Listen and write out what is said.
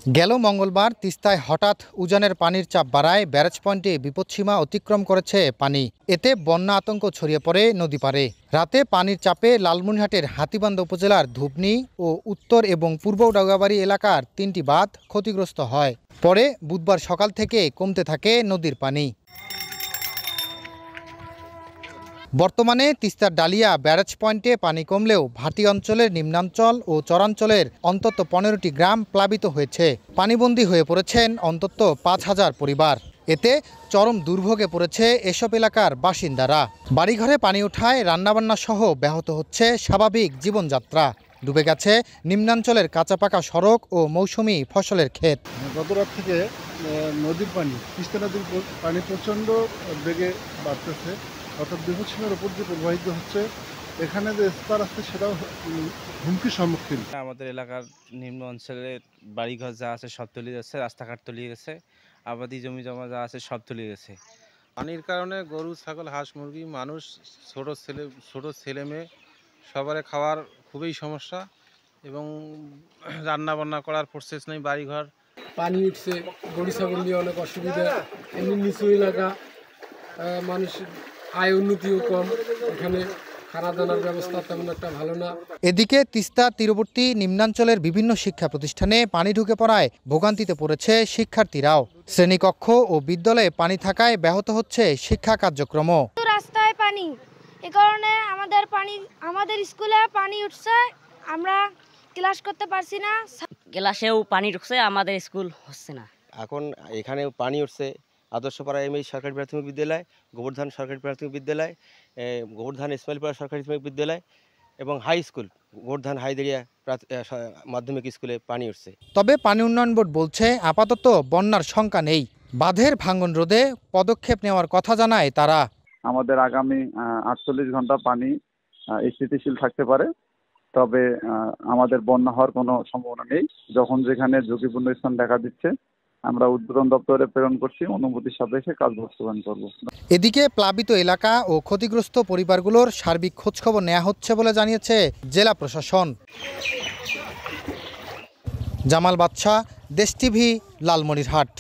গেল মঙ্গলবার তিস্তায় হঠাৎ উজানের পানির চাপ বাড়ায় ব্যারেজ পয়েন্টে বিপদসীমা অতিক্রম করেছে পানি। এতে বন্যা আতঙ্ক ছড়িয়ে পড়ে নদী পারে। রাতে পানির চাপে লালমনিরহাটের হাতীবান্ধা উপজেলার ধুবনী ও উত্তর এবং পূর্ব ডাউগাবাড়ি এলাকার ৩টি বাঁধ ক্ষতিগ্রস্ত হয়। পরে বুধবার সকাল থেকে কমতে থাকে নদীর পানি। বর্তমানে তিস্তার ডালিয়া ব্যারেজ পয়েন্টে পানি কমলেও ভাটি অঞ্চলের নিম্নাঞ্চল ও চরাঞ্চলের অন্তত 15টি গ্রাম প্লাবিত হয়েছে। পানিবন্দী হয়ে পড়েছেন অন্তত 5,000 পরিবার। এতে চরম দুর্ভোগে পড়েছে এসব এলাকার বাসিন্দারা। বাড়িঘরে পানি ওঠায় রান্নাবান্না সহ ব্যাহত হচ্ছে স্বাভাবিক জীবনযাত্রা। ডুবে গেছে নিম্নাঞ্চলের কাঁচাপাকা সড়ক ও মৌসুমি ফসলের ক্ষেত। গত রাত থেকে নদীর পানি, তিস্তা নদীর পানি প্রচণ্ড বেগে বাড়তেছে, অর্থাৎ বিপদসীমার উপর দিয়ে প্রবাহিত হচ্ছে। এখানে যে স্তর আছে সেটাও হুমকির সম্মুখীন। আমাদের এলাকার নিম্ন অঞ্চলে বাড়িঘর যা আছে সব তলিয়ে যাচ্ছে, রাস্তাঘাট তলিয়ে গেছে, আবাদি জমি জমা যা আছে সব তলিয়ে গেছে। পানির কারণে গরু, ছাগল, হাঁস, মুরগি, মানুষ, ছোট ছেলে মেয়ে সবার খাওয়ার খুবই সমস্যা এবং রান্না বান্না করার প্রসেস নেই। বাড়িঘর পানি উঠছে, গরু ছাগল নিয়ে অনেক অসুবিধা। এমনি নিচু এলাকা, মানুষের আয় উন্নতিও কম, এখানে খানা দানার ব্যবস্থা তেমন একটা ভালো না। এদিকে তিস্তা তীরবর্তী নিম্নাঞ্চলের বিভিন্ন শিক্ষা প্রতিষ্ঠানে পানি ঢুকে পড়ায় ভোগান্তিতে পড়েছে শিক্ষার্থীরাও। শ্রেণীকক্ষ ও বিদ্যালয়ে পানি থাকায় ব্যাহত হচ্ছে শিক্ষা কার্যক্রম। রাস্তায় পানি, এ কারণে আমাদের স্কুলে পানি উঠছে, আমরা ক্লাস করতে পারছি না। ক্লাসেও পানি ঢুকছে, আমাদের স্কুল হচ্ছে না। এখন এখানে পানি উঠছে আদর্শপাড়া এমএই সরকারি প্রাথমিক বিদ্যালয়, গোবর্ধন সরকারি প্রাথমিক বিদ্যালয়, গোবর্ধন ইসমাইলপাড়া সরকারি প্রাথমিক বিদ্যালয় এবং হাই স্কুল গোবর্ধন হাইদেরিয়া মাধ্যমিক স্কুলে পানি উঠছে। তবে পানি উন্নয়ন বোর্ড বলছে আপাতত বন্যার শঙ্কা নেই। বাঁধের ভাঙন রোধে পদক্ষেপ নেওয়ার কথা জানায় তারা। আমাদের আগামী 48 ঘন্টা পানি স্থিতিশীল থাকতে পারে, তবে আমাদের বন্যা হওয়ার কোনো সম্ভাবনা নেই। যখন যেখানে ঝুঁকিপূর্ণ স্থান দেখা দিচ্ছে আমরা উদ্বোধন দপ্তরে প্রেরণ করছি, অনুমতি সাপেক্ষে কাজ বাস্তবায়ন করব। এদিকে প্লাবিত এলাকা ও ক্ষতিগ্রস্ত পরিবারগুলোর সার্বিক খোঁজখবর নেওয়া হচ্ছে বলে জানিয়েছে জেলা প্রশাসন। জামাল বাদশা, দেশ টিভি, লালমনিরহাট।